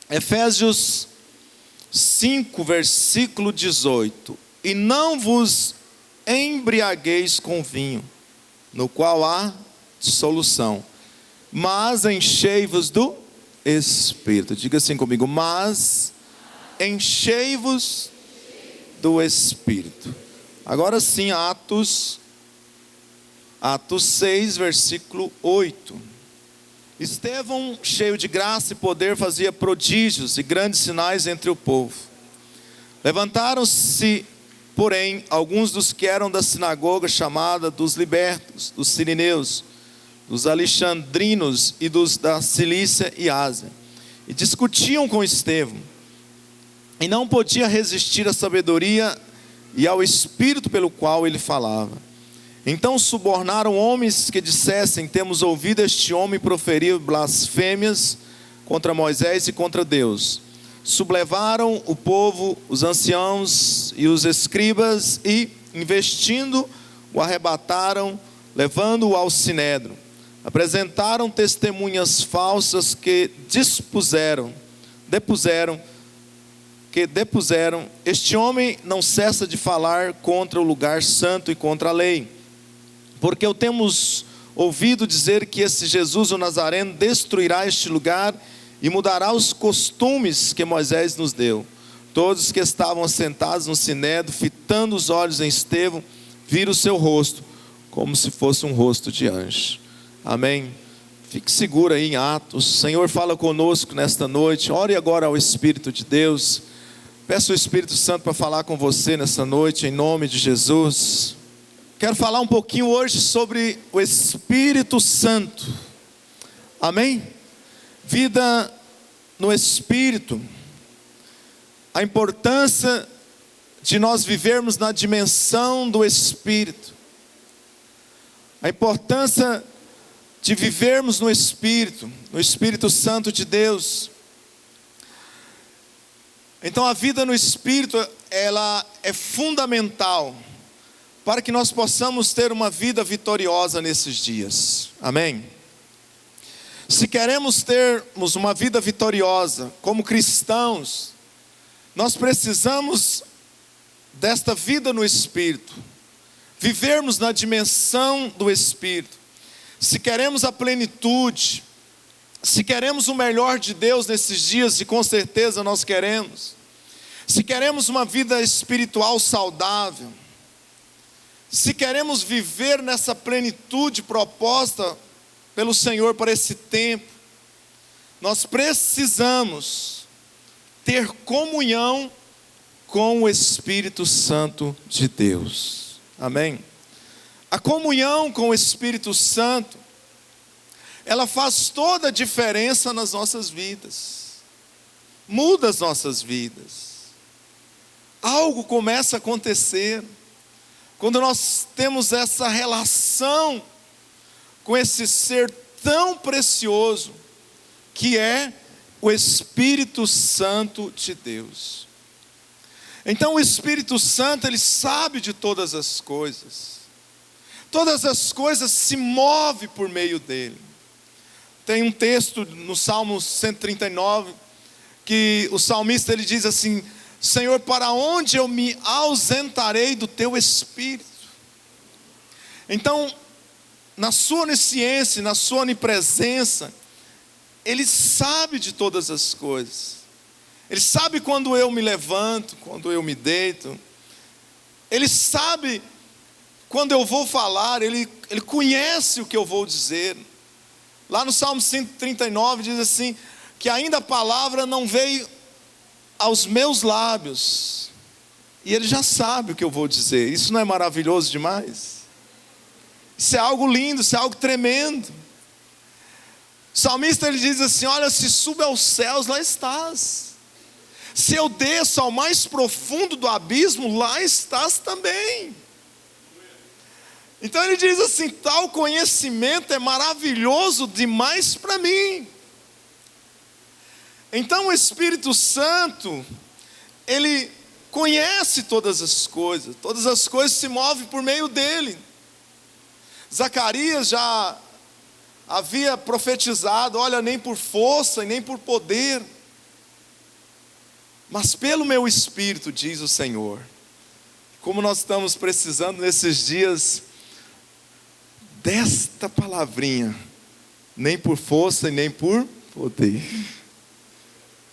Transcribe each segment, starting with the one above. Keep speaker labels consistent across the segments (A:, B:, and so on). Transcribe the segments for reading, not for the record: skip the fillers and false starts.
A: Efésios 5, versículo 18. E não vos embriagueis com vinho, no qual há dissolução, mas enchei-vos do Espírito. Diga assim comigo: mas enchei-vos do Espírito. Agora sim, Atos 6, versículo 8. Estevão, cheio de graça e poder, fazia prodígios e grandes sinais entre o povo. Levantaram-se, porém, alguns dos que eram da sinagoga chamada dos libertos, dos sirineus, dos alexandrinos e dos da Cilícia e Ásia, e discutiam com Estevão, e não podia resistir à sabedoria e ao espírito pelo qual ele falava. Então subornaram homens que dissessem: temos ouvido este homem proferir blasfêmias contra Moisés e contra Deus. Sublevaram o povo, os anciãos e os escribas, e, investindo, o arrebataram, levando-o ao sinédrio. Apresentaram testemunhas falsas que depuseram: este homem não cessa de falar contra o lugar santo e contra a lei, porque o temos ouvido dizer que esse Jesus o Nazareno destruirá este lugar e mudará os costumes que Moisés nos deu. Todos que estavam assentados no sinédrio, fitando os olhos em Estevão, viram o seu rosto como se fosse um rosto de anjo. Amém? Fique seguro aí em Atos. O Senhor fala conosco nesta noite. Ore agora ao Espírito de Deus. Peça o Espírito Santo para falar com você nessa noite, em nome de Jesus. Quero falar um pouquinho hoje sobre o Espírito Santo. Amém? Vida no Espírito. A importância de nós vivermos na dimensão do Espírito. A importância de vivermos no Espírito Santo de Deus. Então a vida no Espírito, ela é fundamental para que nós possamos ter uma vida vitoriosa nesses dias. Amém? Se queremos termos uma vida vitoriosa como cristãos, nós precisamos desta vida no Espírito, vivermos na dimensão do Espírito. Se queremos a plenitude, se queremos o melhor de Deus nesses dias, e com certeza nós queremos, se queremos uma vida espiritual saudável, se queremos viver nessa plenitude proposta pelo Senhor para esse tempo, nós precisamos ter comunhão com o Espírito Santo de Deus. Amém? A comunhão com o Espírito Santo, ela faz toda a diferença nas nossas vidas, muda as nossas vidas. Algo começa a acontecer quando nós temos essa relação com esse ser tão precioso que é o Espírito Santo de Deus. Então o Espírito Santo, ele sabe de todas as coisas se movem por meio dele. Tem um texto no Salmo 139 que o salmista, ele diz assim: Senhor, para onde eu me ausentarei do teu Espírito? Então, na sua onisciência, na sua onipresença, ele sabe de todas as coisas. Ele sabe quando eu me levanto, quando eu me deito. Ele sabe quando eu vou falar, ele conhece o que eu vou dizer. Lá no Salmo 139 diz assim, que ainda a palavra não veio aos meus lábios, e ele já sabe o que eu vou dizer. Isso não é maravilhoso demais? Isso é algo lindo, isso é algo tremendo. O salmista, ele diz assim: olha, se subo aos céus, lá estás. Se eu desço ao mais profundo do abismo, lá estás também. Então ele diz assim: tal conhecimento é maravilhoso demais para mim. Então o Espírito Santo, ele conhece todas as coisas se movem por meio dele. Zacarias já havia profetizado: olha, nem por força e nem por poder, mas pelo meu Espírito, diz o Senhor. Como nós estamos precisando nesses dias desta palavrinha, nem por força e nem por poder,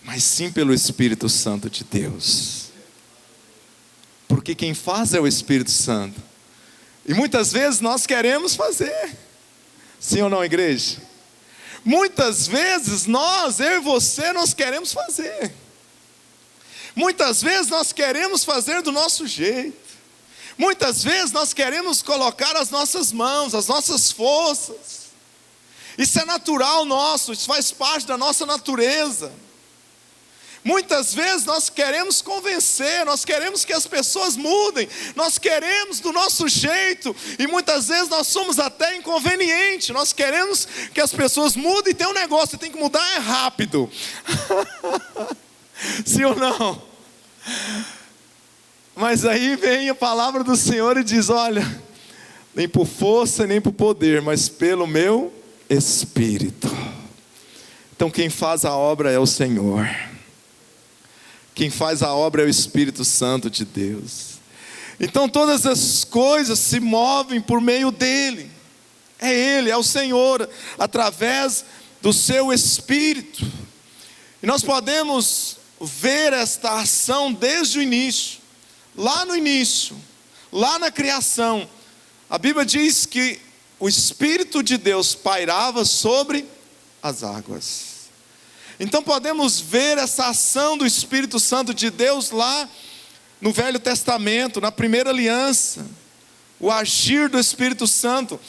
A: mas sim pelo Espírito Santo de Deus. Porque quem faz é o Espírito Santo. E muitas vezes nós queremos fazer. Sim ou não, igreja? Muitas vezes eu e você, nós queremos fazer. Muitas vezes nós queremos fazer do nosso jeito. Muitas vezes nós queremos colocar as nossas mãos, as nossas forças. Isso é natural nosso, isso faz parte da nossa natureza. Muitas vezes nós queremos convencer, nós queremos que as pessoas mudem, nós queremos do nosso jeito, e muitas vezes nós somos até inconvenientes, nós queremos que as pessoas mudem, e tem um negócio, tem que mudar rápido. Sim ou não? Mas aí vem a palavra do Senhor e diz: olha, nem por força, nem por poder, mas pelo meu Espírito. Então quem faz a obra é o Senhor. Quem faz a obra é o Espírito Santo de Deus. Então todas as coisas se movem por meio dEle. É Ele, é o Senhor, através do seu Espírito. E nós podemos ver esta ação desde o início. Lá no início, lá na criação, a Bíblia diz que o Espírito de Deus pairava sobre as águas. Então podemos ver essa ação do Espírito Santo de Deus lá no Velho Testamento, na primeira aliança, o agir do Espírito Santo.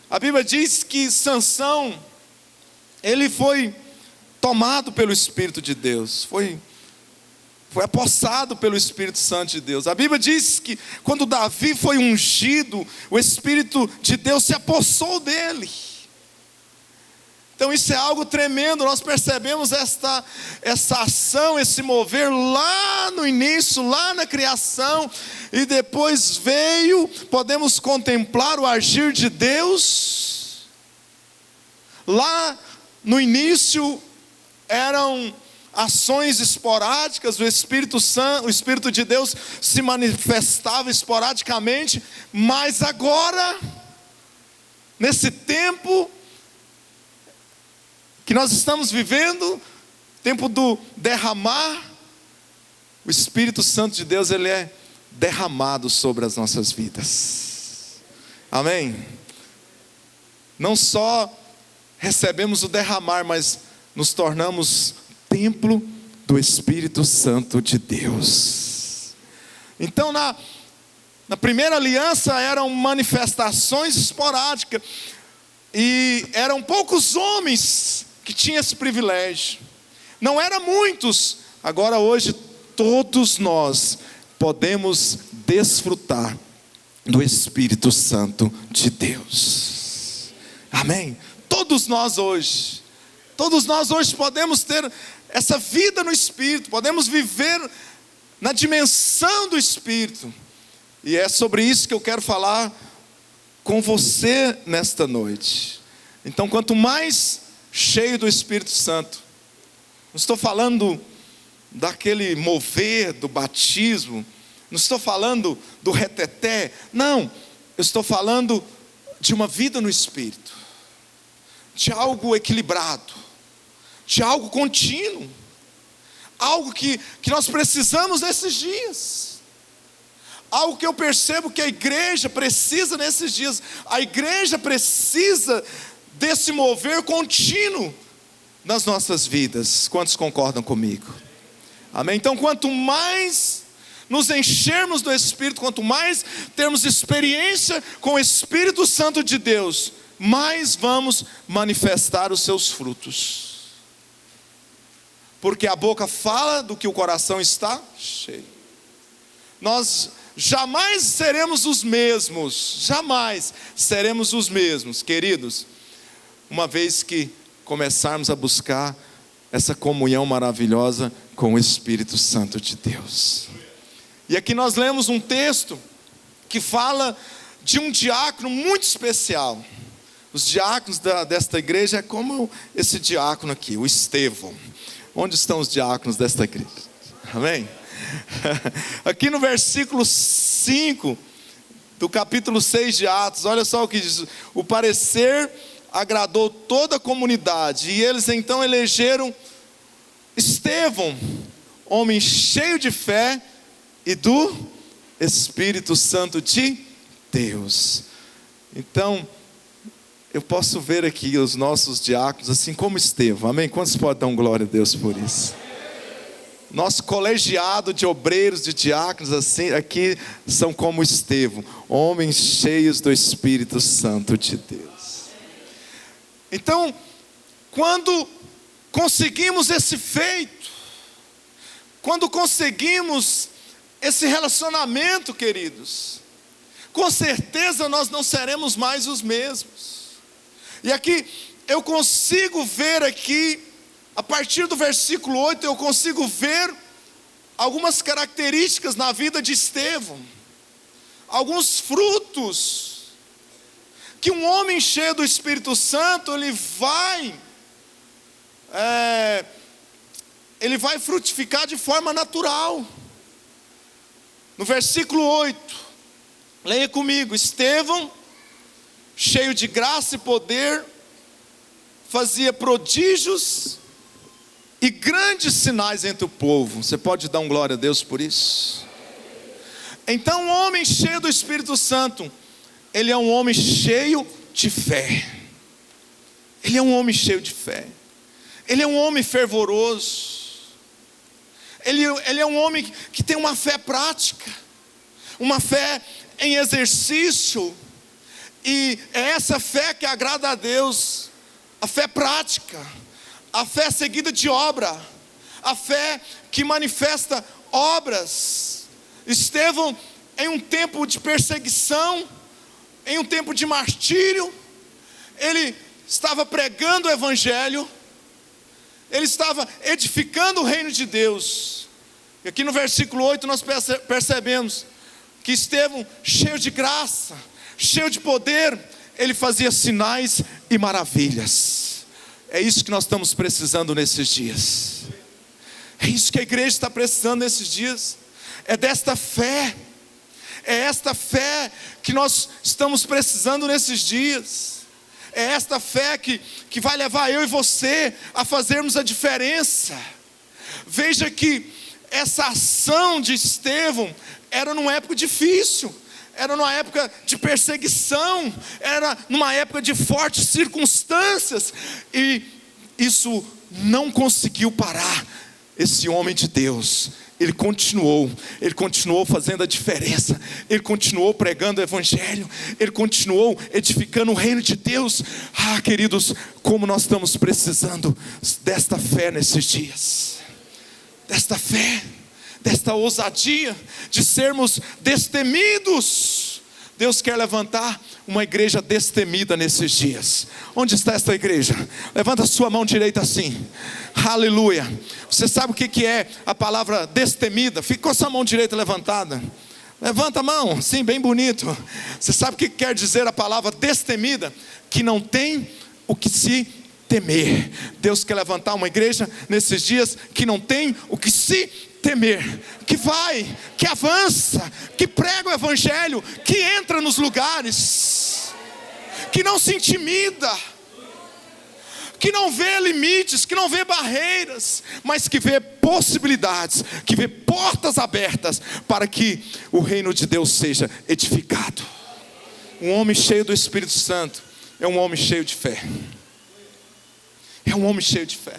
A: A Bíblia diz que Sansão, ele foi tomado pelo Espírito de Deus, foi apossado pelo Espírito Santo de Deus. A Bíblia diz que quando Davi foi ungido, o Espírito de Deus se apossou dele. Então isso é algo tremendo. Nós percebemos essa ação, esse mover lá no início, lá na criação, e depois podemos contemplar o agir de Deus. Lá no início eram ações esporádicas, o Espírito Santo, o Espírito de Deus se manifestava esporadicamente, mas agora, nesse tempo que nós estamos vivendo, tempo do derramar, o Espírito Santo de Deus, ele é derramado sobre as nossas vidas. Amém? Não só recebemos o derramar, mas nos tornamos templo do Espírito Santo de Deus. Então na primeira aliança eram manifestações esporádicas, e eram poucos homens que tinham esse privilégio, não eram muitos. Agora hoje todos nós podemos desfrutar do Espírito Santo de Deus. Amém? Todos nós hoje podemos ter essa vida no Espírito, podemos viver na dimensão do Espírito, e é sobre isso que eu quero falar com você nesta noite. Então, quanto mais cheio do Espírito Santo, não estou falando daquele mover do batismo, não estou falando do reteté, não, eu estou falando de uma vida no Espírito, de algo equilibrado, de algo contínuo, algo que nós precisamos nesses dias, algo que eu percebo que a igreja precisa nesses dias. A igreja precisa desse mover contínuo nas nossas vidas. Quantos concordam comigo? Amém? Então quanto mais nos enchermos do Espírito, quanto mais termos experiência com o Espírito Santo de Deus, mais vamos manifestar os seus frutos. Porque a boca fala do que o coração está cheio. Nós jamais seremos os mesmos, jamais seremos os mesmos, queridos, uma vez que começarmos a buscar essa comunhão maravilhosa com o Espírito Santo de Deus. E aqui nós lemos um texto que fala de um diácono muito especial. Os diáconos desta igreja é como esse diácono aqui, o Estevão. Onde estão os diáconos desta igreja? Amém? Aqui no versículo 5 do capítulo 6 de Atos, olha só o que diz: o parecer agradou toda a comunidade, e eles então elegeram Estevão, homem cheio de fé e do Espírito Santo de Deus. Então, eu posso ver aqui os nossos diáconos assim como Estevão, amém? Quantos podem dar glória a Deus por isso? Nosso colegiado de obreiros, de diáconos assim, aqui são como Estevão, homens cheios do Espírito Santo de Deus. Então, quando conseguimos esse feito, quando conseguimos esse relacionamento, queridos, com certeza nós não seremos mais os mesmos. E aqui eu consigo ver aqui, a partir do versículo 8, eu consigo ver algumas características na vida de Estevão, alguns frutos, que um homem cheio do Espírito Santo, ele vai frutificar de forma natural. No versículo 8, leia comigo: Estevão, cheio de graça e poder, fazia prodígios e grandes sinais entre o povo. Você pode dar glória a Deus por isso? Então, um homem cheio do Espírito Santo, ele é um homem cheio de fé. Ele é um homem cheio de fé. Ele é um homem fervoroso. Ele é um homem que tem uma fé prática, uma fé em exercício. E é essa fé que agrada a Deus, a fé prática, a fé seguida de obra, a fé que manifesta obras. Estevão, em um tempo de perseguição, em um tempo de martírio, ele estava pregando o Evangelho, ele estava edificando o reino de Deus. E aqui no versículo 8 nós percebemos que Estevão, cheio de graça, cheio de poder, ele fazia sinais e maravilhas. É isso que nós estamos precisando nesses dias. É isso que a igreja está precisando nesses dias. É desta fé. É esta fé que nós estamos precisando nesses dias. É esta fé que vai levar eu e você a fazermos a diferença. Veja que essa ação de Estevão era numa época difícil, era numa época de perseguição, era numa época de fortes circunstâncias, e isso não conseguiu parar esse homem de Deus. Ele continuou fazendo a diferença, ele continuou pregando o Evangelho, ele continuou edificando o reino de Deus. Queridos, como nós estamos precisando desta fé nesses dias, desta fé, desta ousadia, de sermos destemidos. Deus quer levantar uma igreja destemida nesses dias. Onde está esta igreja? Levanta a sua mão direita assim. Aleluia. Você sabe o que é a palavra destemida? Fica com a sua mão direita levantada. Levanta a mão, sim, bem bonito. Você sabe o que quer dizer a palavra destemida? Que não tem o que se temer. Deus quer levantar uma igreja nesses dias que não tem o que se temer, que avança, que prega o Evangelho, que entra nos lugares, que não se intimida, que não vê limites, que não vê barreiras, mas que vê possibilidades, que vê portas abertas para que o reino de Deus seja edificado. Um homem cheio do Espírito Santo é um homem cheio de fé. É um homem cheio de fé.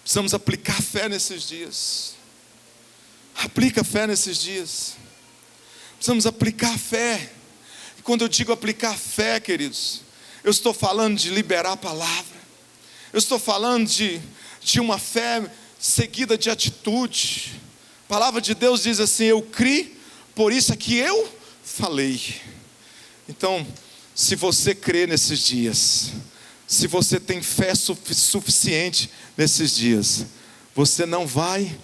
A: Precisamos aplicar fé nesses dias. Aplica fé nesses dias. Precisamos aplicar fé. E quando eu digo aplicar fé, queridos, eu estou falando de liberar a palavra. Eu estou falando de uma fé seguida de atitude. A palavra de Deus diz assim: eu criei, por isso é que eu falei. Então, se você crê nesses dias, se você tem fé suficiente nesses dias, você não vai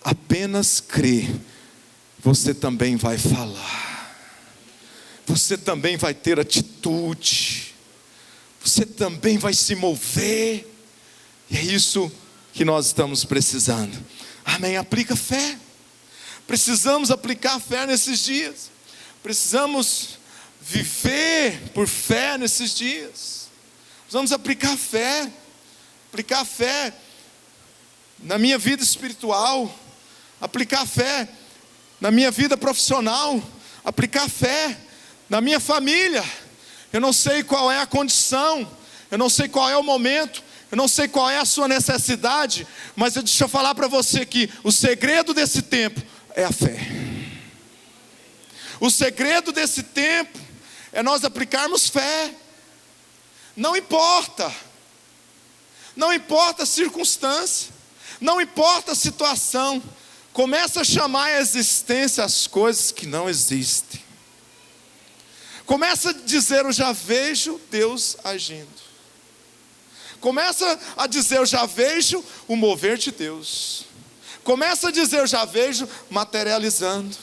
A: apenas crer, você também vai falar, você também vai ter atitude, você também vai se mover. E é isso que nós estamos precisando. Amém? Aplica fé. Precisamos aplicar fé nesses dias. Precisamos viver por fé nesses dias. Precisamos aplicar fé. Aplicar fé na minha vida espiritual. Aplicar fé na minha vida profissional. Aplicar fé na minha família. Eu não sei qual é a condição. Eu não sei qual é o momento. Eu não sei qual é a sua necessidade. Mas deixa eu falar para você que o segredo desse tempo é a fé. O segredo desse tempo é nós aplicarmos fé. Não importa. Não importa a circunstância. Não importa a situação. Começa a chamar à existência as coisas que não existem. Começa a dizer: eu já vejo Deus agindo. Começa a dizer: eu já vejo o mover de Deus. Começa a dizer: eu já vejo materializando.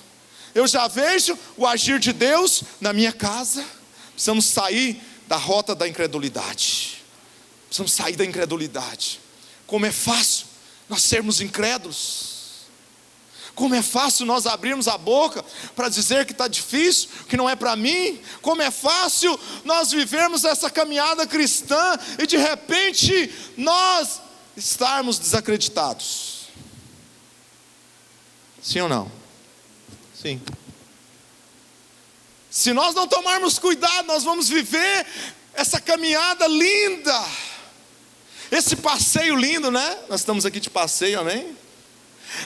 A: Eu já vejo o agir de Deus na minha casa. Precisamos sair da rota da incredulidade. Precisamos sair da incredulidade. Como é fácil nós sermos incrédulos. Como é fácil nós abrirmos a boca para dizer que está difícil, que não é para mim. Como é fácil nós vivermos essa caminhada cristã e de repente nós estarmos desacreditados. Sim ou não? Sim. Se nós não tomarmos cuidado, nós vamos viver essa caminhada linda. Esse passeio lindo, né? Nós estamos aqui de passeio, amém?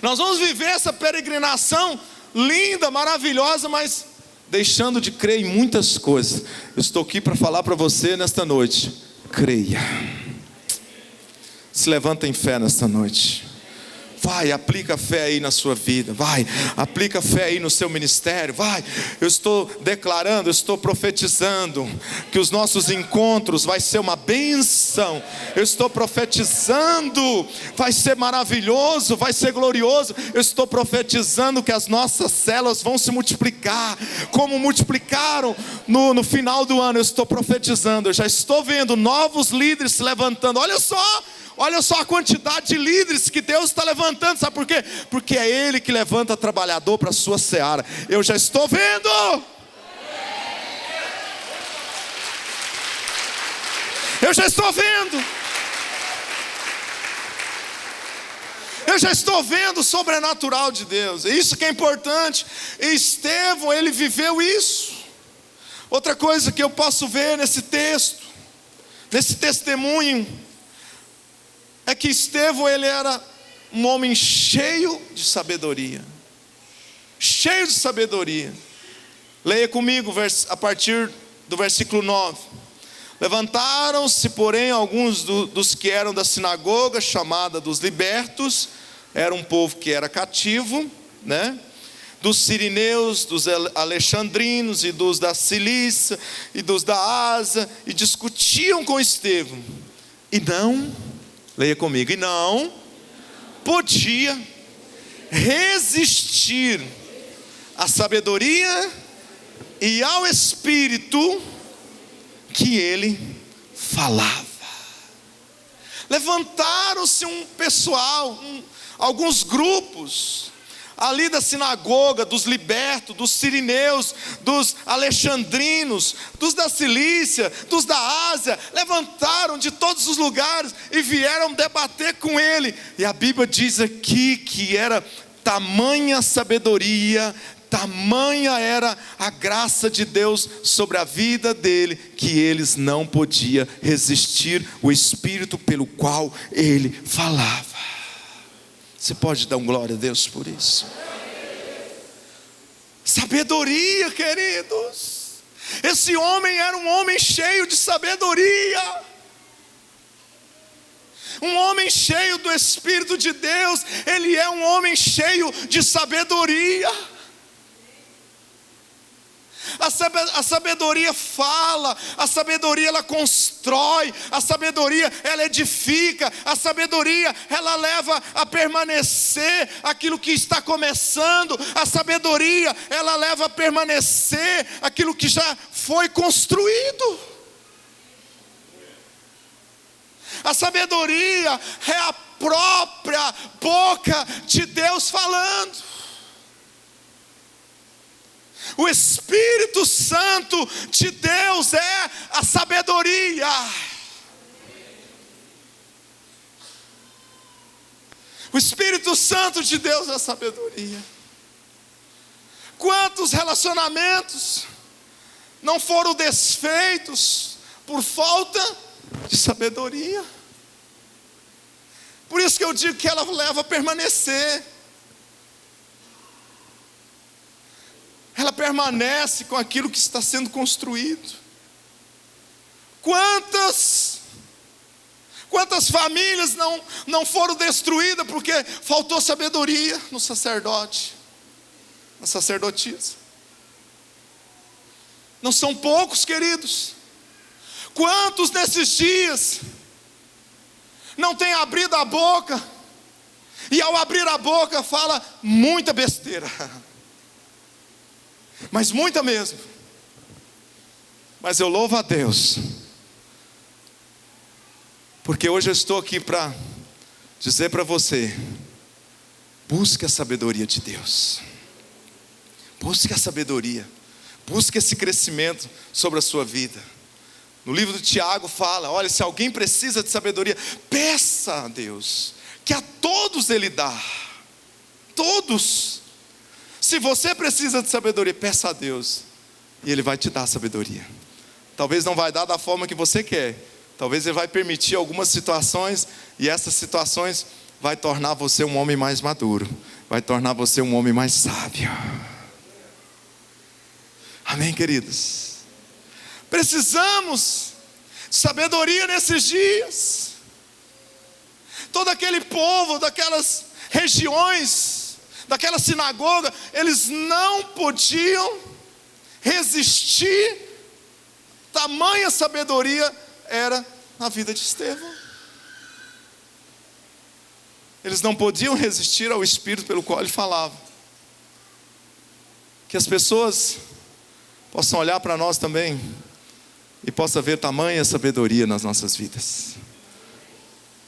A: Nós vamos viver essa peregrinação linda, maravilhosa, mas deixando de crer em muitas coisas. Eu estou aqui para falar para você nesta noite: creia. Se levanta em fé nesta noite. Vai, aplica fé aí na sua vida. Vai, aplica fé aí no seu ministério. Vai, eu estou declarando, eu estou profetizando que os nossos encontros vai ser uma bênção. Eu estou profetizando, vai ser maravilhoso, vai ser glorioso. Eu estou profetizando que as nossas células vão se multiplicar, como multiplicaram no final do ano. Eu estou profetizando, eu já estou vendo novos líderes se levantando. Olha só a quantidade de líderes que Deus está levantando. Sabe por quê? Porque é Ele que levanta trabalhador para a sua seara. Eu já estou vendo. Eu já estou vendo. Eu já estou vendo o sobrenatural de Deus. É isso que é importante. E Estevão, ele viveu isso. Outra coisa que eu posso ver nesse texto, nesse testemunho, é que Estevão, ele era um homem cheio de sabedoria. Cheio de sabedoria. Leia comigo a partir do versículo 9. Levantaram-se, porém, alguns dos que eram da sinagoga, chamada dos libertos. Era um povo que era cativo, né? Dos sirineus, dos alexandrinos e dos da Cilícia e dos da Ásia. E discutiam com Estevão. E não... Leia comigo. E não podia resistir à sabedoria e ao espírito que ele falava. Levantaram-se um pessoal, alguns grupos ali da sinagoga, dos libertos, dos sirineus, dos alexandrinos, dos da Cilícia, dos da Ásia, levantaram de todos os lugares e vieram debater com ele. E a Bíblia diz aqui que era tamanha sabedoria, tamanha era a graça de Deus sobre a vida dele, que eles não podiam resistir o espírito pelo qual ele falava. Você pode dar um glória a Deus por isso? Sabedoria, queridos. Esse homem era um homem cheio de sabedoria. Um homem cheio do Espírito de Deus. Ele é um homem cheio de sabedoria. A sabedoria fala, a sabedoria ela constrói, a sabedoria ela edifica, a sabedoria ela leva a permanecer aquilo que está começando, a sabedoria ela leva a permanecer aquilo que já foi construído. A sabedoria é a própria boca de Deus falando. O Espírito Santo de Deus é a sabedoria. O Espírito Santo de Deus é a sabedoria. Quantos relacionamentos não foram desfeitos por falta de sabedoria? Por isso que eu digo que ela leva a permanecer. Ela permanece com aquilo que está sendo construído. Quantas famílias não foram destruídas porque faltou sabedoria no sacerdote, na sacerdotisa? Não são poucos, queridos. Quantos nesses dias não têm abrido a boca, e ao abrir a boca fala muita besteira, mas muita mesmo. Mas eu louvo a Deus, porque hoje eu estou aqui para dizer para você: busque a sabedoria de Deus. Busque a sabedoria. Busque esse crescimento sobre a sua vida. No livro do Tiago fala: olha, se alguém precisa de sabedoria, peça a Deus, que a todos Ele dá. Todos. Se você precisa de sabedoria, peça a Deus, e Ele vai te dar sabedoria. Talvez não vai dar da forma que você quer. Talvez Ele vai permitir algumas situações, e essas situações vai tornar você um homem mais maduro, vai tornar você um homem mais sábio. Amém, queridos? Precisamos de sabedoria nesses dias. Todo aquele povo, daquelas regiões, daquela sinagoga, eles não podiam resistir. Tamanha sabedoria era na vida de Estevão. Eles não podiam resistir ao Espírito pelo qual ele falava. Que as pessoas possam olhar para nós também e possa ver tamanha sabedoria nas nossas vidas.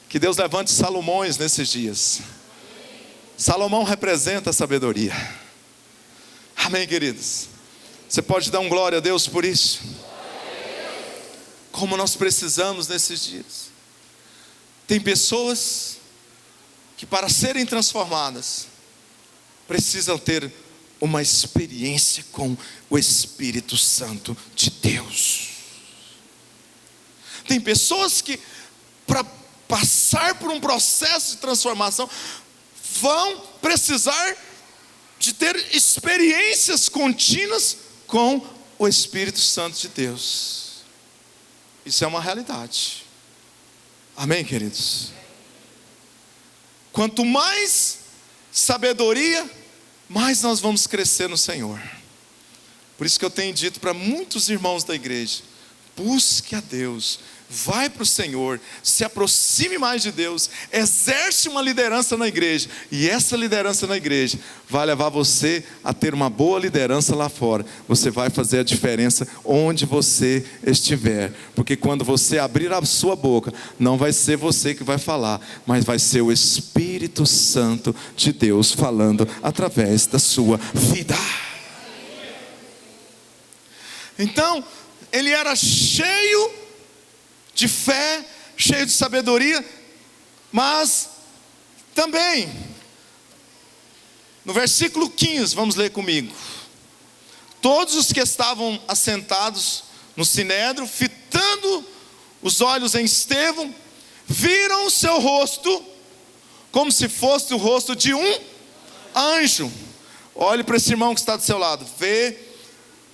A: Que Deus levante Salomões nesses dias. Salomão representa a sabedoria. Amém, queridos? Você pode dar um glória a Deus por isso? Como nós precisamos nesses dias. Tem pessoas que, para serem transformadas, precisam ter uma experiência com o Espírito Santo de Deus. Tem pessoas que, para passar por um processo de transformação, vão precisar de ter experiências contínuas com o Espírito Santo de Deus. Isso é uma realidade. Amém, queridos? Quanto mais sabedoria, mais nós vamos crescer no Senhor. Por isso que eu tenho dito para muitos irmãos da igreja: busque a Deus, vai para o Senhor, se aproxime mais de Deus, exerce uma liderança na igreja, e essa liderança na igreja vai levar você a ter uma boa liderança lá fora. Você vai fazer a diferença onde você estiver, porque quando você abrir a sua boca, não vai ser você que vai falar, mas vai ser o Espírito Santo de Deus falando através da sua vida. Então, ele era cheio de fé, cheio de sabedoria, mas também, no versículo 15, vamos ler comigo: todos os que estavam assentados no sinédrio, fitando os olhos em Estevão, viram o seu rosto como se fosse o rosto de um anjo. Olhe para esse irmão que está do seu lado, vê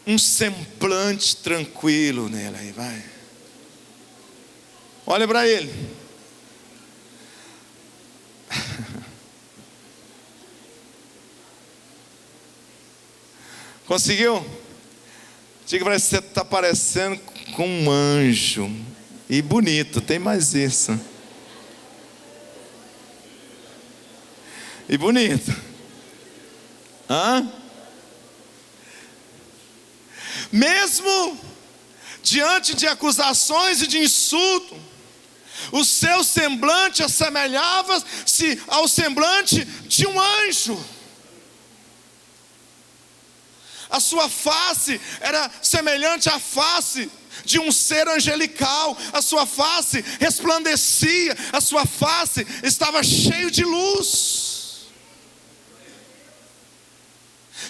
A: um semblante tranquilo nele aí, vai. Olha para ele. Conseguiu? Diga para ele: você está parecendo com um anjo. E bonito, tem mais isso. E bonito. Hã? Mesmo diante de acusações e de insulto, O seu semblante assemelhava-se ao semblante de um anjo. A sua face era semelhante à face de um ser angelical. A sua face resplandecia, a sua face estava cheia de luz.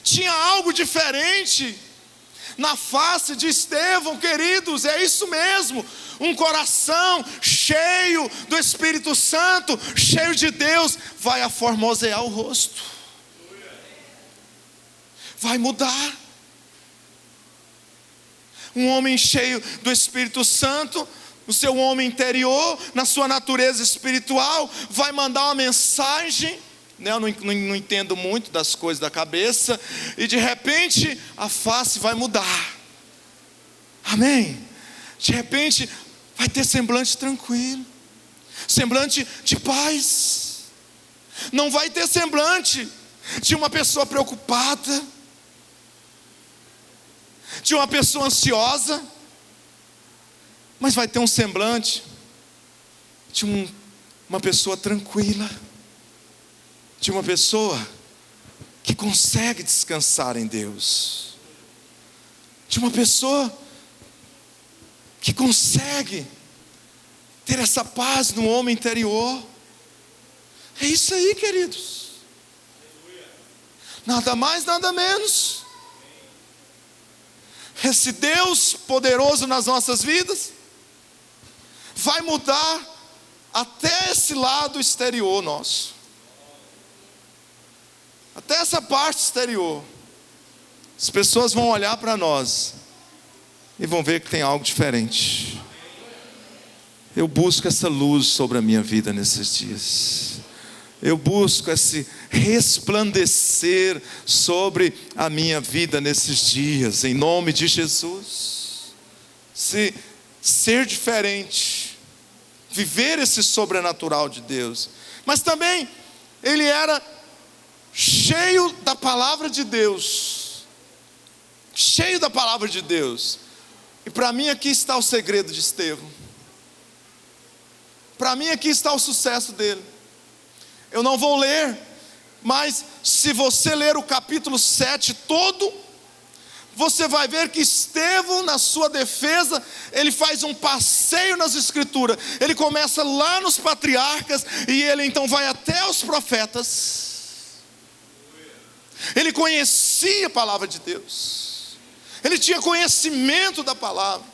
A: Tinha algo diferente na face de Estevão, queridos, é isso mesmo. Um coração cheio do Espírito Santo, cheio de Deus, vai aformosear o rosto, vai mudar. Um homem cheio do Espírito Santo, o seu homem interior, na sua natureza espiritual, vai mandar uma mensagem. Eu não entendo muito das coisas da cabeça, e de repente a face vai mudar. Amém? De repente vai ter semblante tranquilo, semblante de paz. Não vai ter semblante de uma pessoa preocupada, de uma pessoa ansiosa, mas vai ter um semblante de uma pessoa tranquila, de uma pessoa que consegue descansar em Deus, de uma pessoa que consegue ter essa paz no homem interior. É isso aí, queridos. Nada mais, nada menos. Esse Deus poderoso nas nossas vidas vai mudar até esse lado exterior nosso, até essa parte exterior. As pessoas vão olhar para nós e vão ver que tem algo diferente. Eu busco essa luz sobre a minha vida nesses dias. Eu busco esse resplandecer sobre a minha vida nesses dias, em nome de Jesus. Ser diferente, viver esse sobrenatural de Deus. Mas também ele era cheio da palavra de Deus, cheio da palavra de Deus. E para mim aqui está o segredo de Estevão. Para mim aqui está o sucesso dele. Eu não vou ler, mas se você ler o capítulo 7 todo, você vai ver que Estevão, na sua defesa, ele faz um passeio nas escrituras. Ele começa lá nos patriarcas, e ele então vai até os profetas. Ele conhecia a palavra de Deus, ele tinha conhecimento da palavra,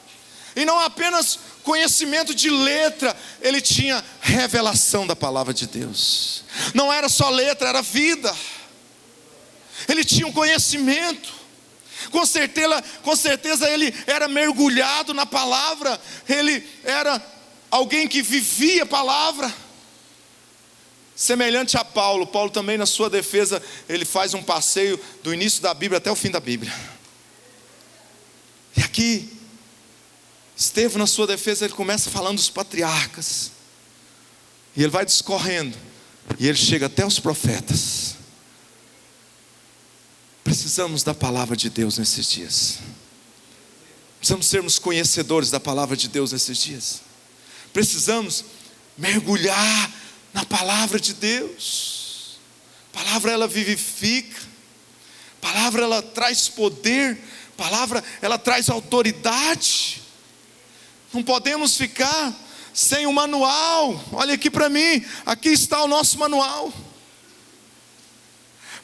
A: e não apenas conhecimento de letra, ele tinha revelação da palavra de Deus. Não era só letra, era vida. Ele tinha um conhecimento. Com certeza ele era mergulhado na palavra. Ele era alguém que vivia a palavra. Semelhante a Paulo. Paulo também, na sua defesa, ele faz um passeio do início da Bíblia até o fim da Bíblia. E aqui Estevão, na sua defesa, ele começa falando dos patriarcas, e ele vai discorrendo, e ele chega até os profetas. Precisamos da palavra de Deus nesses dias. Precisamos sermos conhecedores da palavra de Deus nesses dias. Precisamos mergulhar na palavra de Deus. A palavra, ela vivifica. A palavra, ela traz poder. A palavra, ela traz autoridade. Não podemos ficar sem o manual. Olha aqui para mim, aqui está o nosso manual.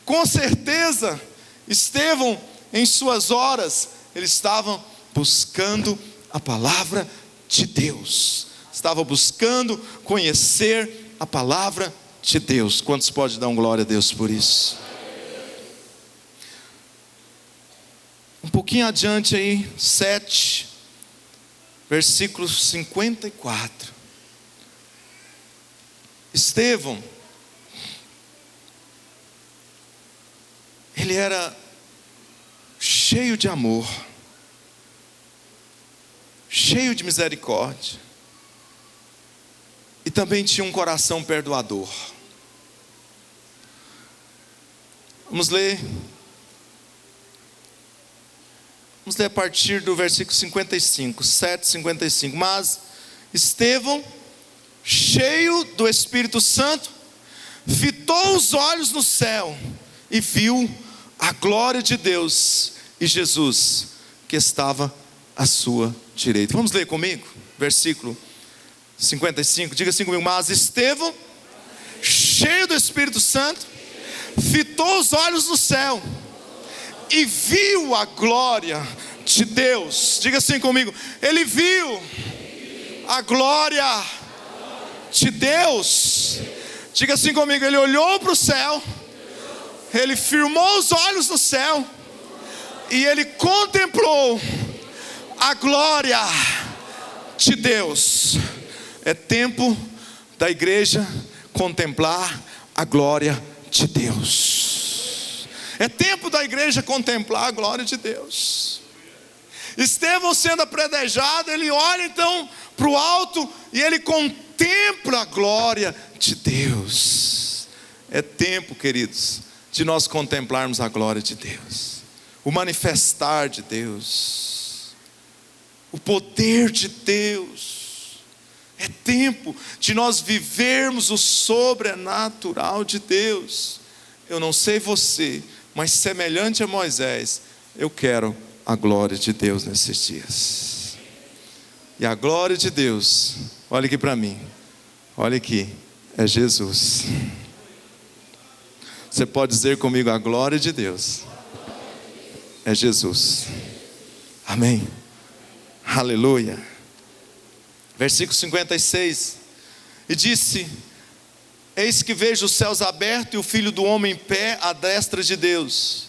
A: Com certeza, Estevão, em suas horas, eles estavam buscando a palavra de Deus, estava buscando conhecer a palavra de Deus. Quantos podem dar glória a Deus por isso? Um pouquinho adiante aí, 7, versículo 54. Estevão, ele era cheio de amor, cheio de misericórdia, e também tinha um coração perdoador. Vamos ler a partir do versículo 55, 7:55. Mas Estevão, cheio do Espírito Santo, fitou os olhos no céu e viu a glória de Deus e Jesus que estava à sua direita. Vamos ler comigo? Versículo 55, diga assim comigo: mas Estevão, cheio do Espírito Santo, fitou os olhos no céu e viu a glória de Deus. Diga assim comigo: ele viu a glória de Deus. Diga assim comigo: ele olhou para o céu, ele firmou os olhos no céu e ele contemplou a glória de Deus. É tempo da igreja contemplar a glória de Deus. É tempo da igreja contemplar a glória de Deus. Estevão, sendo apredejado, ele olha então para o alto e ele contempla a glória de Deus. É tempo, queridos, de nós contemplarmos a glória de Deus, o manifestar de Deus, o poder de Deus. É tempo de nós vivermos o sobrenatural de Deus. Eu não sei você, mas semelhante a Moisés, eu quero a glória de Deus nesses dias. E a glória de Deus, olha aqui para mim, olha aqui, é Jesus. Você pode dizer comigo: a glória de Deus é Jesus. Amém. Aleluia. Versículo 56, e disse: eis que vejo os céus abertos e o Filho do homem em pé à destra de Deus.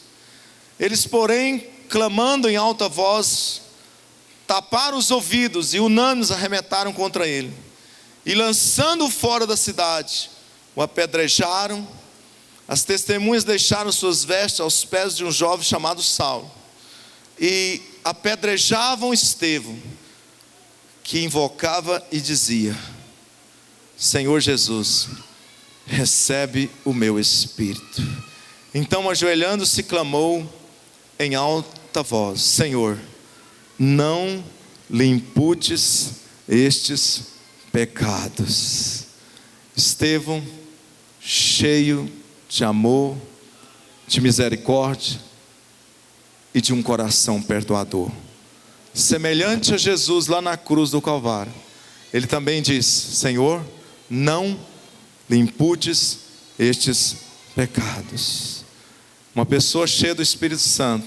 A: Eles, porém, clamando em alta voz, taparam os ouvidos e unânimes arremetaram contra ele, e lançando-o fora da cidade, o apedrejaram. As testemunhas deixaram suas vestes aos pés de um jovem chamado Saulo, e apedrejavam Estevão, que invocava e dizia: Senhor Jesus, recebe o meu espírito. Então, ajoelhando-se, clamou em alta voz: Senhor, não lhe imputes estes pecados. Estevão, cheio de amor, de misericórdia e de um coração perdoador, semelhante a Jesus lá na cruz do Calvário, ele também diz: Senhor, não lhe imputes estes pecados. Uma pessoa cheia do Espírito Santo,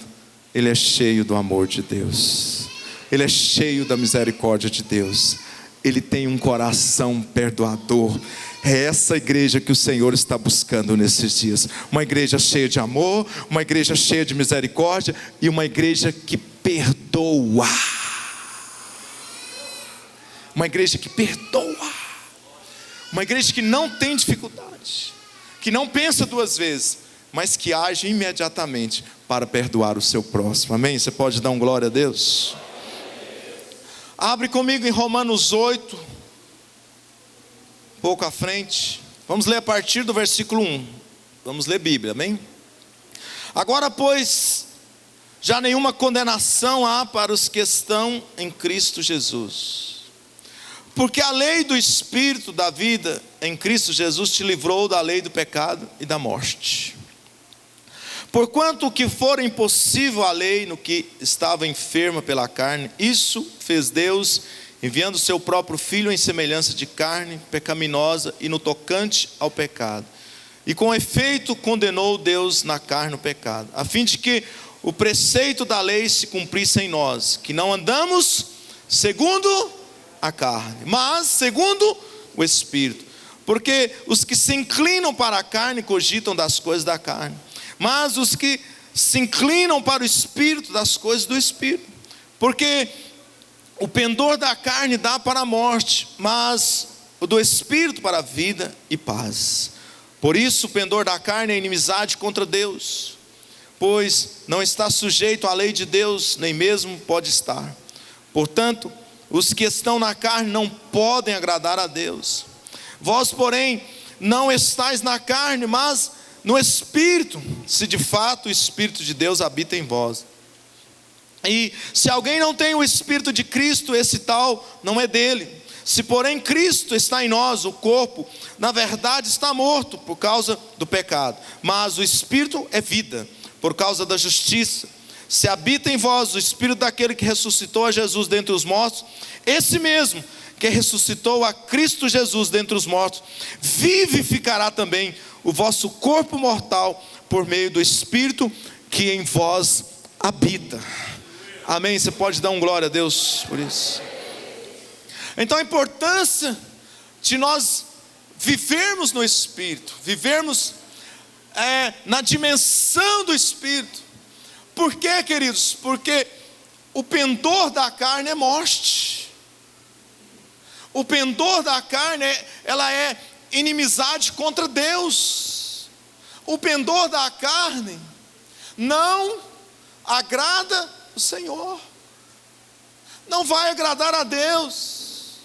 A: ele é cheio do amor de Deus, ele é cheio da misericórdia de Deus, ele tem um coração perdoador. É essa igreja que o Senhor está buscando nesses dias, uma igreja cheia de amor, uma igreja cheia de misericórdia e uma igreja que perdoa. Uma igreja que perdoa, uma igreja que não tem dificuldade, que não pensa duas vezes, mas que age imediatamente para perdoar o seu próximo. Amém? Você pode dar um glória a Deus? Abre comigo em Romanos 8, pouco à frente. Vamos ler a partir do versículo 1. Vamos ler Bíblia, amém? Agora, pois, já nenhuma condenação há para os que estão em Cristo Jesus, porque a lei do Espírito da vida em Cristo Jesus te livrou da lei do pecado e da morte. Porquanto o que for impossível à lei no que estava enferma pela carne, isso fez Deus, enviando o seu próprio Filho em semelhança de carne pecaminosa e no tocante ao pecado. E com efeito condenou Deus na carne o pecado, a fim de que o preceito da lei se cumprisse em nós, que não andamos segundo a carne, mas segundo o Espírito. Porque os que se inclinam para a carne cogitam das coisas da carne, mas os que se inclinam para o Espírito, das coisas do Espírito. Porque o pendor da carne dá para a morte, mas o do Espírito para a vida e paz. Por isso o pendor da carne é inimizade contra Deus, pois não está sujeito à lei de Deus, nem mesmo pode estar. Portanto, os que estão na carne não podem agradar a Deus. Vós, porém, não estáis na carne, mas no Espírito, se de fato o Espírito de Deus habita em vós. E se alguém não tem o Espírito de Cristo, esse tal não é dele. Se porém Cristo está em nós, o corpo, na verdade está morto por causa do pecado, mas o Espírito é vida, por causa da justiça. Se habita em vós o Espírito daquele que ressuscitou a Jesus dentre os mortos, esse mesmo que ressuscitou a Cristo Jesus dentre os mortos, vivificará também o vosso corpo mortal, por meio do Espírito que em vós habita. Amém? Você pode dar um glória a Deus por isso? Então a importância de nós vivermos no Espírito, vivermos na dimensão do Espírito. Por quê, queridos? Porque o pendor da carne é morte. O pendor da carne, ela é inimizade contra Deus. O pendor da carne não agrada o Senhor, não vai agradar a Deus,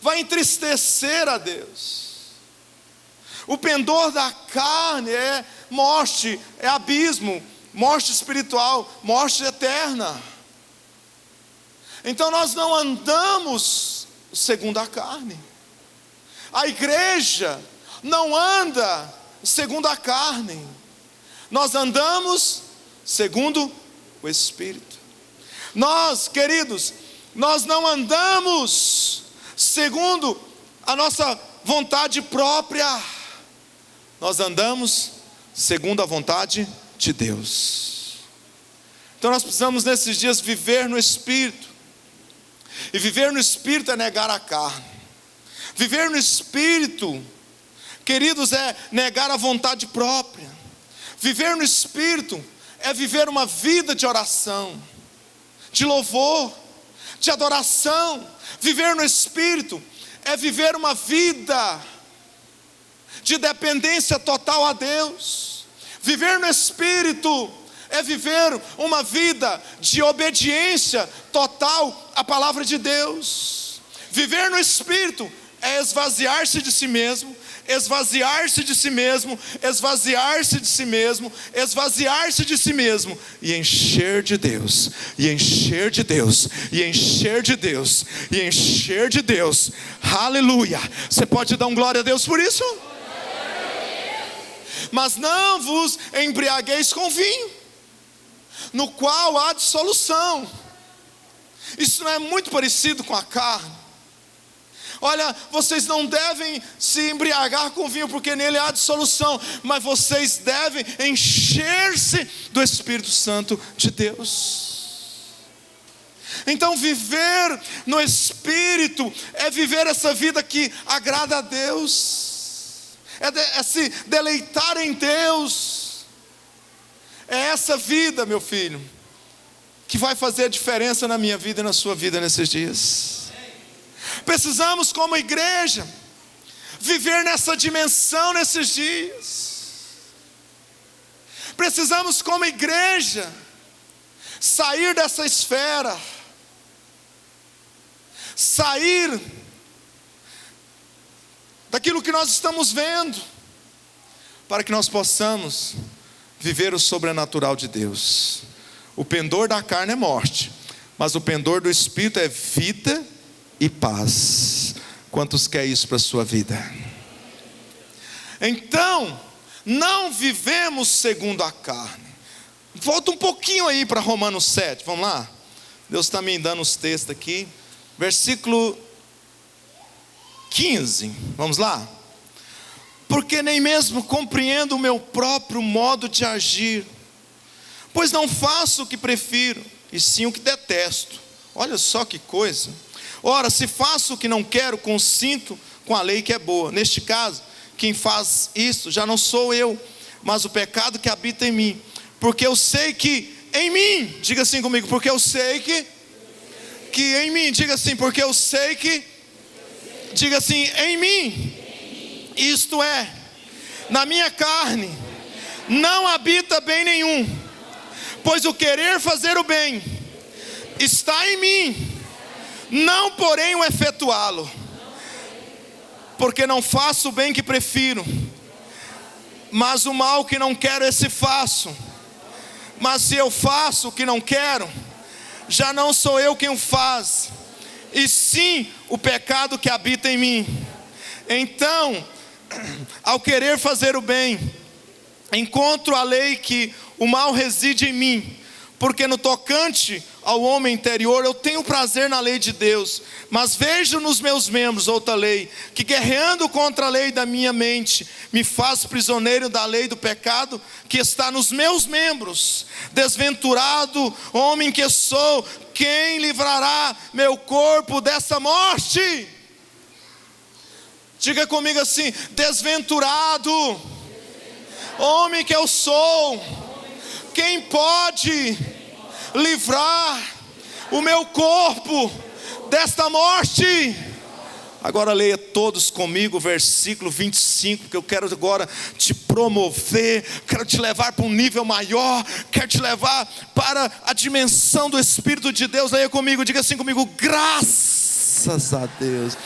A: vai entristecer a Deus. O pendor da carne é morte, é abismo, morte espiritual, morte eterna. Então nós não andamos segundo a carne. A igreja não anda segundo a carne. Nós andamos segundo o Espírito. Nós, queridos, nós não andamos segundo a nossa vontade própria. Nós andamos segundo a vontade de Deus. Então nós precisamos nesses dias viver no Espírito. E viver no Espírito é negar a carne. Viver no Espírito, queridos, é negar a vontade própria. Viver no Espírito é viver uma vida de oração, de louvor, de adoração. Viver no Espírito é viver uma vida de dependência total a Deus. Viver no Espírito é viver uma vida de obediência total à palavra de Deus. Viver no Espírito é esvaziar-se de si mesmo, esvaziar-se de si mesmo, esvaziar-se de si mesmo, esvaziar-se de si mesmo, e encher de Deus, e encher de Deus, e encher de Deus, e encher de Deus. Aleluia! Você pode dar um glória a Deus por isso? Mas não vos embriagueis com vinho, no qual há dissolução. Isso não é muito parecido com a carne? Olha, vocês não devem se embriagar com vinho, porque nele há dissolução, mas vocês devem encher-se do Espírito Santo de Deus. Então viver no Espírito é viver essa vida que agrada a Deus, é se deleitar em Deus. É essa vida, meu filho, que vai fazer a diferença na minha vida e na sua vida nesses dias. Precisamos, como igreja, viver nessa dimensão nesses dias. Precisamos, como igreja, sair dessa esfera, sair daquilo que nós estamos vendo, para que nós possamos viver o sobrenatural de Deus. O pendor da carne é morte, mas o pendor do Espírito é vida e paz. Quantos quer isso para a sua vida? Então, não vivemos segundo a carne. Volta um pouquinho aí para Romanos 7, vamos lá? Deus está me dando os textos aqui. Versículo 15, vamos lá? Porque nem mesmo compreendo o meu próprio modo de agir, pois não faço o que prefiro, e sim o que detesto. Olha só que coisa. Ora, se faço o que não quero, consinto com a lei que é boa. Neste caso, quem faz isso já não sou eu, mas o pecado que habita em mim. Porque eu sei que em mim, diga assim comigo, porque eu sei que em mim, diga assim, porque eu sei que, diga assim, em mim, isto é, na minha carne, não habita bem nenhum, pois o querer fazer o bem está em mim, não porém o efetuá-lo, porque não faço o bem que prefiro, mas o mal que não quero esse faço. Mas se eu faço o que não quero, já não sou eu quem o faz, e sim o pecado que habita em mim. Então, ao querer fazer o bem, encontro a lei que o mal reside em mim, porque no tocante ao homem interior eu tenho prazer na lei de Deus, mas vejo nos meus membros outra lei, que guerreando contra a lei da minha mente, me faz prisioneiro da lei do pecado que está nos meus membros. Desventurado homem que sou, quem livrará meu corpo dessa morte? Diga comigo assim: desventurado homem que eu sou, quem pode livrar o meu corpo desta morte? Agora leia todos comigo o versículo 25, que eu quero agora te promover, quero te levar para um nível maior, quero te levar para a dimensão do Espírito de Deus. Leia comigo, diga assim comigo: graças a Deus.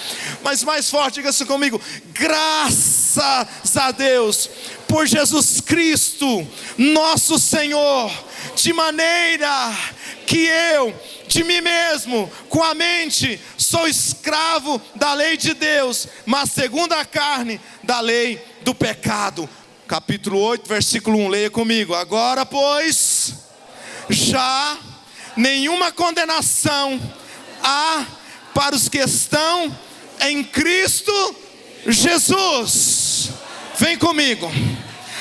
A: Mas mais forte, diga assim comigo: graças a Deus por Jesus Cristo nosso Senhor, de maneira que eu, de mim mesmo, com a mente, sou escravo da lei de Deus, mas segundo a carne, da lei do pecado. Capítulo 8, versículo 1, leia comigo. Agora, pois, já nenhuma condenação há para os que estão em Cristo Jesus. Vem comigo,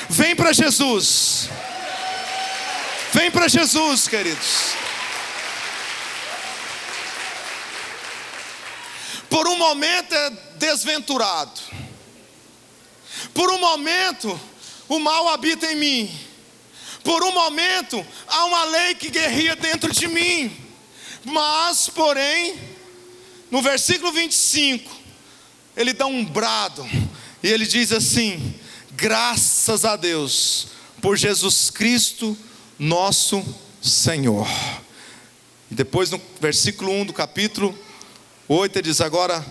A: vem para Jesus. Vem para Jesus, queridos. Por um momento é desventurado, por um momento o mal habita em mim, por um momento há uma lei que guerreia dentro de mim. Mas, porém, no versículo 25, ele dá um brado, e ele diz assim: graças a Deus por Jesus Cristo nosso Senhor. E depois no versículo 1 do capítulo 8 ele diz: agora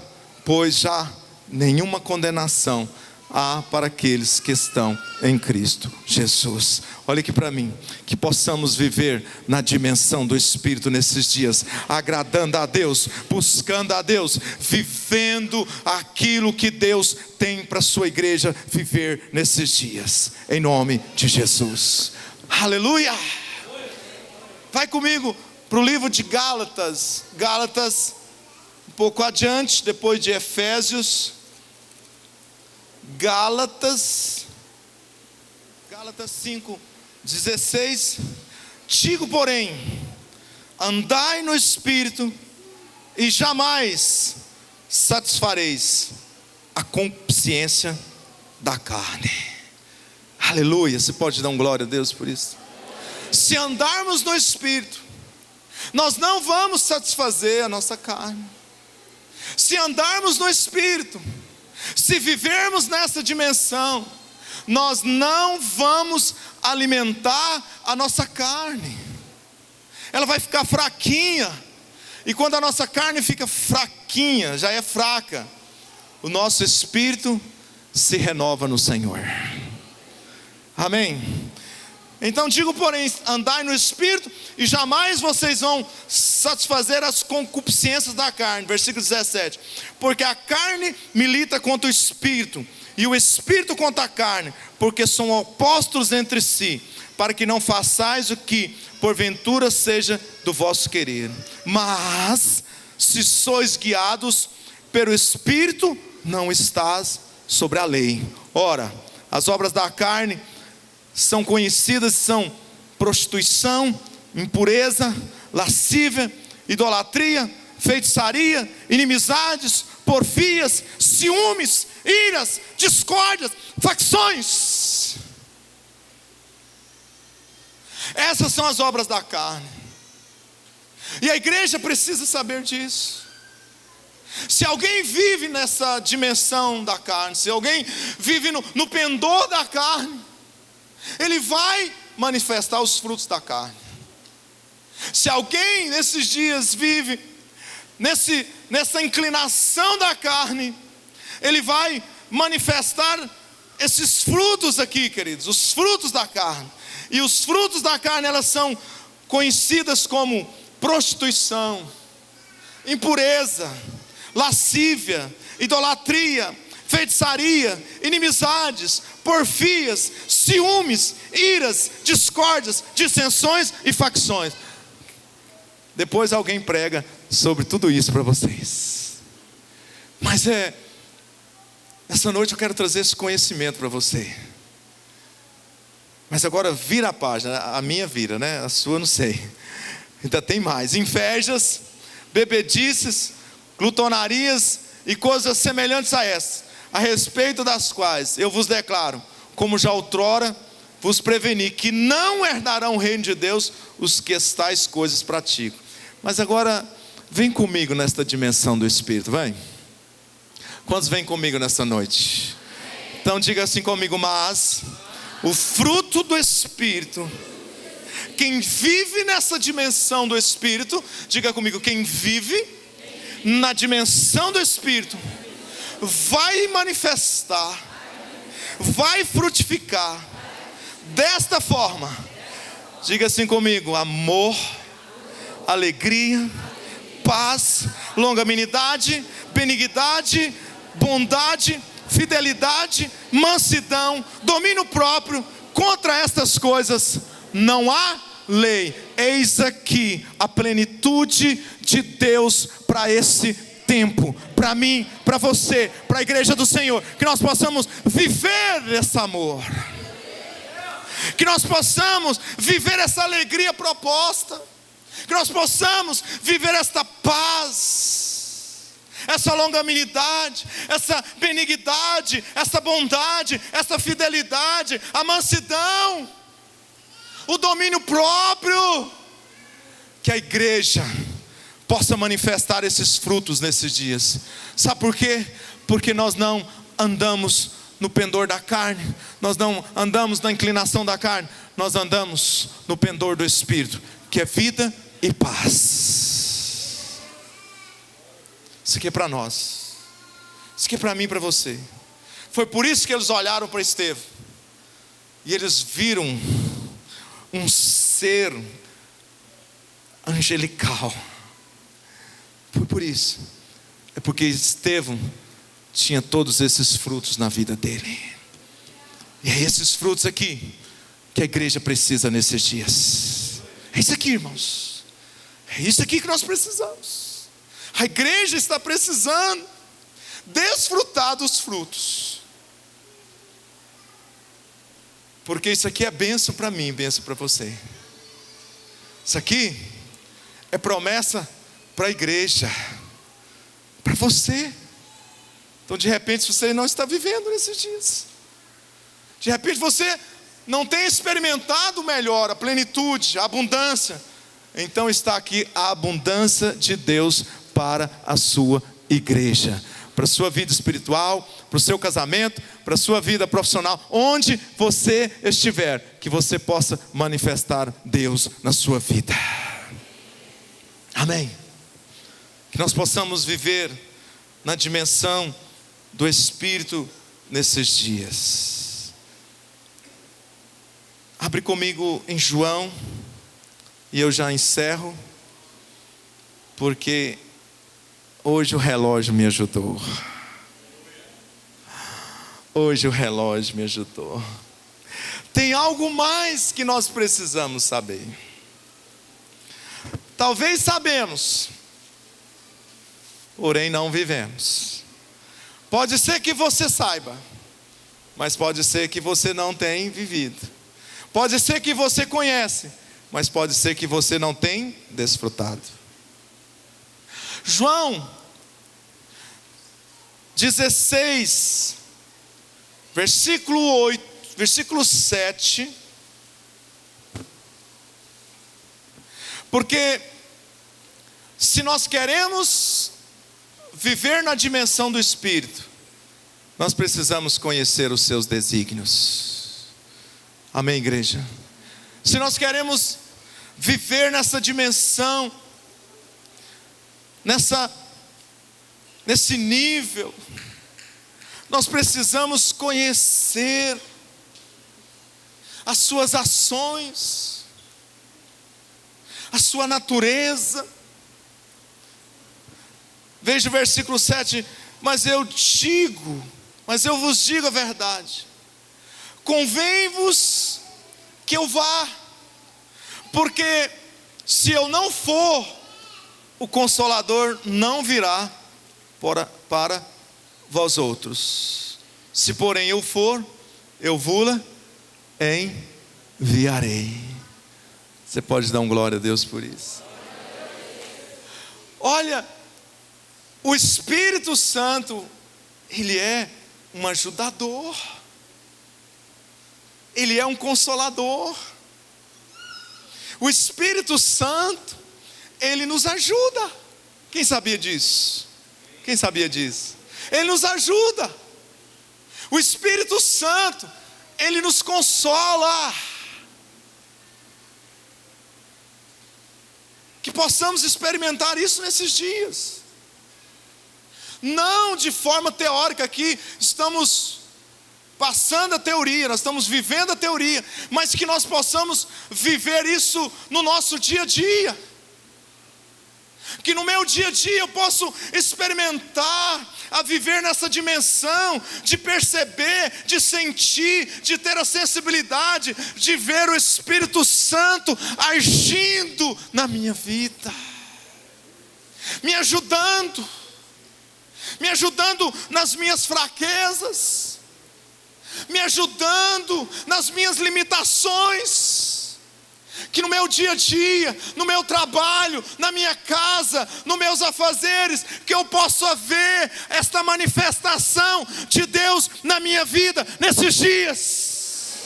A: pois já nenhuma condenação há para aqueles que estão em Cristo Jesus. Olha aqui para mim, que possamos viver na dimensão do Espírito nesses dias, agradando a Deus, buscando a Deus, vivendo aquilo que Deus tem para a sua igreja viver nesses dias, em nome de Jesus. Aleluia! Vai comigo para o livro de Gálatas. Gálatas, um pouco adiante, depois de Efésios. Gálatas 5:16. Digo, porém, andai no Espírito, e jamais satisfareis a consciência da carne. Aleluia, você pode dar um glória a Deus por isso? Se andarmos no Espírito, nós não vamos satisfazer a nossa carne. Se andarmos no Espírito, se vivermos nessa dimensão, nós não vamos alimentar a nossa carne. Ela vai ficar fraquinha. E quando a nossa carne fica fraquinha, já é fraca, o nosso espírito se renova no Senhor. Amém? Então digo, porém, andai no Espírito, e jamais vocês vão satisfazer as concupiscências da carne. Versículo 17. Porque a carne milita contra o Espírito, e o Espírito contra a carne, porque são opostos entre si, para que não façais o que porventura seja do vosso querer. Mas se sois guiados pelo Espírito, não estás sobre a lei. Ora, as obras da carne são conhecidas, são prostituição, impureza, lascívia, idolatria, feitiçaria, inimizades, porfias, ciúmes, iras, discórdias, facções. Essas são as obras da carne. E a igreja precisa saber disso. Se alguém vive nessa dimensão da carne, se alguém vive no pendor da carne, ele vai manifestar os frutos da carne. Se alguém nesses dias vive nessa inclinação da carne, ele vai manifestar esses frutos aqui, queridos, os frutos da carne. E os frutos da carne, elas são conhecidas como prostituição, impureza, lascívia, idolatria, feitiçaria, inimizades, porfias, ciúmes, iras, discórdias, dissensões e facções. Depois alguém prega sobre tudo isso para vocês. Mas essa noite eu quero trazer esse conhecimento para você. Mas agora vira a página, a minha vira, né? A sua não sei. Ainda tem mais: invejas, bebedices, glutonarias e coisas semelhantes a essas, a respeito das quais eu vos declaro, como já outrora vos preveni, que não herdarão o reino de Deus os que tais coisas praticam. Mas agora vem comigo nesta dimensão do Espírito, vem. Quantos vêm comigo nessa noite? Então diga assim comigo: mas o fruto do Espírito, quem vive nessa dimensão do Espírito, diga comigo: quem vive na dimensão do Espírito vai manifestar, vai frutificar desta forma. Diga assim comigo: amor, alegria, paz, longanimidade, benignidade, bondade, fidelidade, mansidão, domínio próprio. Contra estas coisas não há lei. Eis aqui a plenitude de Deus para esse tempo, para mim, para você, para a igreja do Senhor. Que nós possamos viver esse amor, que nós possamos viver essa alegria proposta, que nós possamos viver esta paz, essa longanimidade, essa benignidade, essa bondade, essa fidelidade, a mansidão, o domínio próprio. Que a igreja possa manifestar esses frutos nesses dias. Sabe por quê? Porque nós não andamos no pendor da carne, nós não andamos na inclinação da carne, nós andamos no pendor do Espírito, que é vida e paz. Isso aqui é para nós, isso aqui é para mim e para você. Foi por isso que eles olharam para Estevão e eles viram um ser angelical. Foi por isso. É porque Estevão tinha todos esses frutos na vida dele. E é esses frutos aqui que a igreja precisa nesses dias. É isso aqui, irmãos. É isso aqui que nós precisamos. A igreja está precisando desfrutar dos frutos. Porque isso aqui é bênção para mim, bênção para você. Isso aqui é promessa para a igreja, para você. Então de repente você não está vivendo nesses dias, de repente você não tem experimentado melhor, a plenitude, a abundância. Então está aqui a abundância de Deus para a sua igreja, para a sua vida espiritual, para o seu casamento, para a sua vida profissional, onde você estiver, que você possa manifestar Deus na sua vida. Amém. Que nós possamos viver na dimensão do Espírito nesses dias. Abre comigo em João, e eu já encerro, porque hoje o relógio me ajudou. Hoje o relógio me ajudou. Tem algo mais que nós precisamos saber. Talvez sabemos, porém não vivemos. Pode ser que você saiba, mas pode ser que você não tenha vivido. Pode ser que você conhece, mas pode ser que você não tenha desfrutado. João 16, versículo 8, versículo 7. Porque se nós queremos viver na dimensão do Espírito, nós precisamos conhecer os seus desígnios. Amém, igreja? Se nós queremos viver nessa dimensão, nesse nível, nós precisamos conhecer as suas ações, a sua natureza, Veja o versículo 7, mas eu vos digo a verdade, convém-vos que eu vá, porque se eu não for, o Consolador não virá para vós outros. Se porém eu for, eu vou-la enviarei. Você pode dar um glória a Deus por isso? Olha, o Espírito Santo, Ele é um ajudador, Ele é um consolador. O Espírito Santo, Ele nos ajuda. Quem sabia disso? Quem sabia disso? Ele nos ajuda. O Espírito Santo, Ele nos consola. Que possamos experimentar isso nesses dias. Não de forma teórica, aqui estamos passando a teoria, nós estamos vivendo a teoria, mas que nós possamos viver isso no nosso dia a dia. Que no meu dia a dia eu posso experimentar a viver nessa dimensão de perceber, de sentir, de ter a sensibilidade de ver o Espírito Santo agindo na minha vida, me ajudando nas minhas fraquezas, me ajudando nas minhas limitações. Que no meu dia a dia, no meu trabalho, na minha casa, nos meus afazeres, que eu possa ver esta manifestação de Deus na minha vida nesses dias.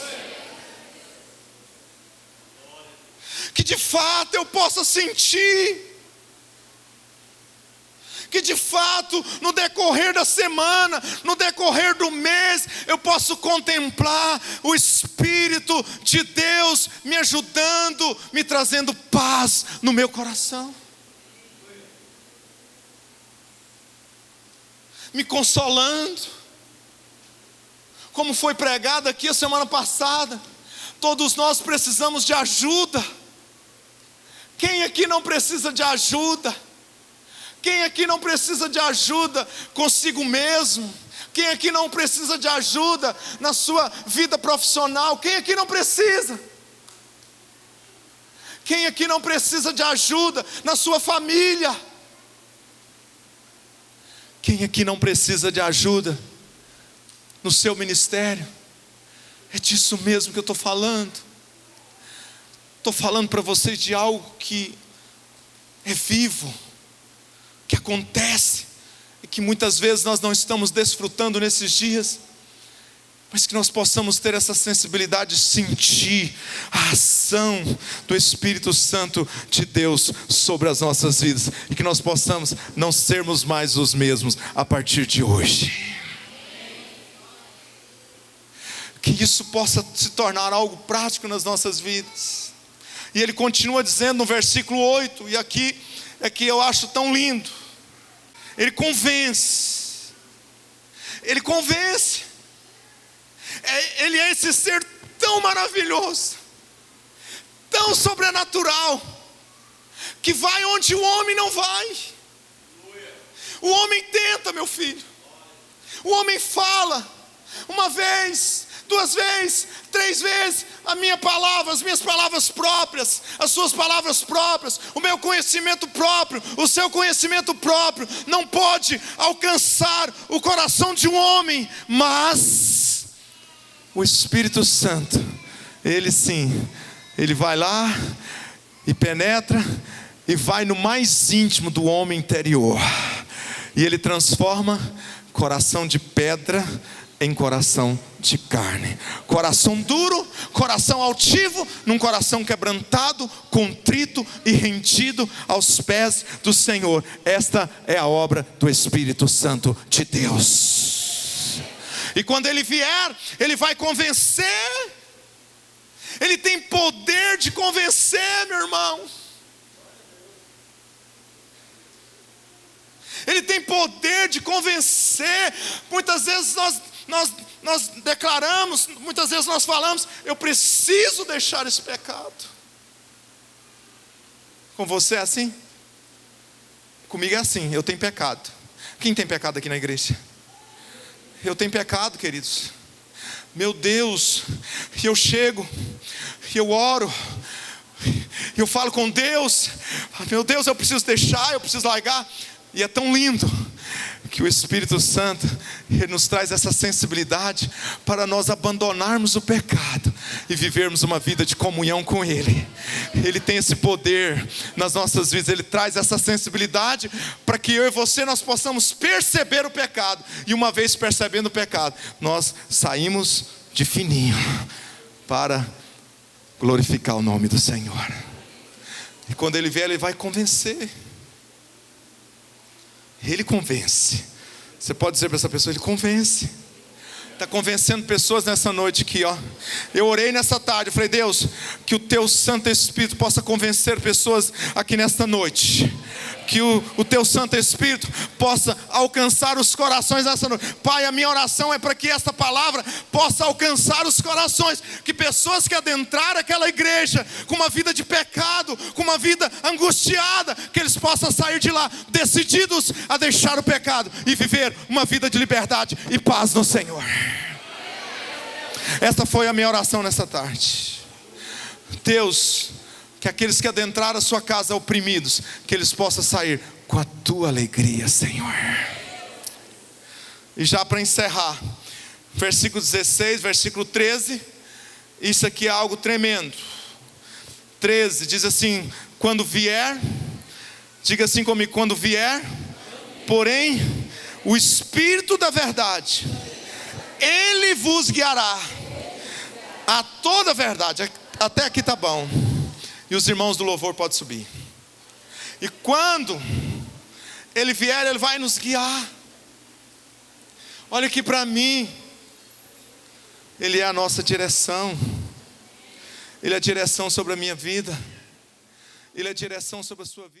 A: Que de fato eu possa sentir, que de fato no decorrer da semana, no decorrer do mês, eu posso contemplar o Espírito de Deus me ajudando, me trazendo paz no meu coração, me consolando, como foi pregado aqui a semana passada. Todos nós precisamos de ajuda. Quem aqui não precisa de ajuda? Quem aqui não precisa de ajuda consigo mesmo? Quem aqui não precisa de ajuda na sua vida profissional? Quem aqui não precisa? Quem aqui não precisa de ajuda na sua família? Quem aqui não precisa de ajuda no seu ministério? É disso mesmo que eu estou falando. Estou falando para vocês de algo que é vivo, que acontece, e que muitas vezes nós não estamos desfrutando nesses dias, mas que nós possamos ter essa sensibilidade de sentir a ação do Espírito Santo de Deus sobre as nossas vidas, e que nós possamos não sermos mais os mesmos a partir de hoje. Que isso possa se tornar algo prático nas nossas vidas. E ele continua dizendo no versículo 8, e aqui é que eu acho tão lindo. Ele convence. Ele convence. Ele é esse ser tão maravilhoso, tão sobrenatural, que vai onde o homem não vai. O homem tenta, meu filho. O homem fala uma vez, duas vezes, três vezes, a minha palavra, as minhas palavras próprias, as suas palavras próprias, o meu conhecimento próprio, o seu conhecimento próprio, não pode alcançar o coração de um homem, mas o Espírito Santo, Ele sim, Ele vai lá e penetra, e vai no mais íntimo do homem interior, e Ele transforma coração de pedra em coração de carne, coração duro, coração altivo, num coração quebrantado, contrito e rendido aos pés do Senhor. Esta é a obra do Espírito Santo de Deus. E quando Ele vier, Ele vai convencer. Ele tem poder de convencer, meu irmão. Ele tem poder de convencer. Muitas vezes nós declaramos, muitas vezes nós falamos: eu preciso deixar esse pecado. Com você é assim? Comigo é assim, eu tenho pecado. Quem tem pecado aqui na igreja? Eu tenho pecado, queridos. Meu Deus, eu chego, eu oro, eu falo com Deus. Meu Deus, eu preciso deixar, eu preciso largar. E é tão lindo que o Espírito Santo, Ele nos traz essa sensibilidade para nós abandonarmos o pecado e vivermos uma vida de comunhão com Ele. Ele tem esse poder nas nossas vidas. Ele traz essa sensibilidade para que eu e você nós possamos perceber o pecado. E uma vez percebendo o pecado, nós saímos de fininho para glorificar o nome do Senhor. E quando Ele vier, Ele vai convencer. Ele convence. Você pode dizer para essa pessoa, Ele convence. Está convencendo pessoas nessa noite aqui, ó. Eu orei nessa tarde, eu falei, Deus, que o Teu Santo Espírito possa convencer pessoas aqui nesta noite. Que o Teu Santo Espírito possa alcançar os corações nessa noite. Pai, a minha oração é para que esta palavra possa alcançar os corações. Que pessoas que adentraram aquela igreja com uma vida de pecado, com uma vida angustiada, que eles possam sair de lá decididos a deixar o pecado e viver uma vida de liberdade e paz no Senhor. Esta foi a minha oração nessa tarde. Deus, que aqueles que adentraram a sua casa oprimidos, que eles possam sair com a Tua alegria, Senhor. E já para encerrar, versículo 16, versículo 13, isso aqui é algo tremendo. 13 diz assim: quando vier, diga assim comigo, quando vier, porém, o Espírito da verdade, Ele vos guiará a toda a verdade. Até aqui está bom. E os irmãos do louvor podem subir. E quando Ele vier, Ele vai nos guiar. Olha aqui para mim. Ele é a nossa direção. Ele é a direção sobre a minha vida. Ele é a direção sobre a sua vida.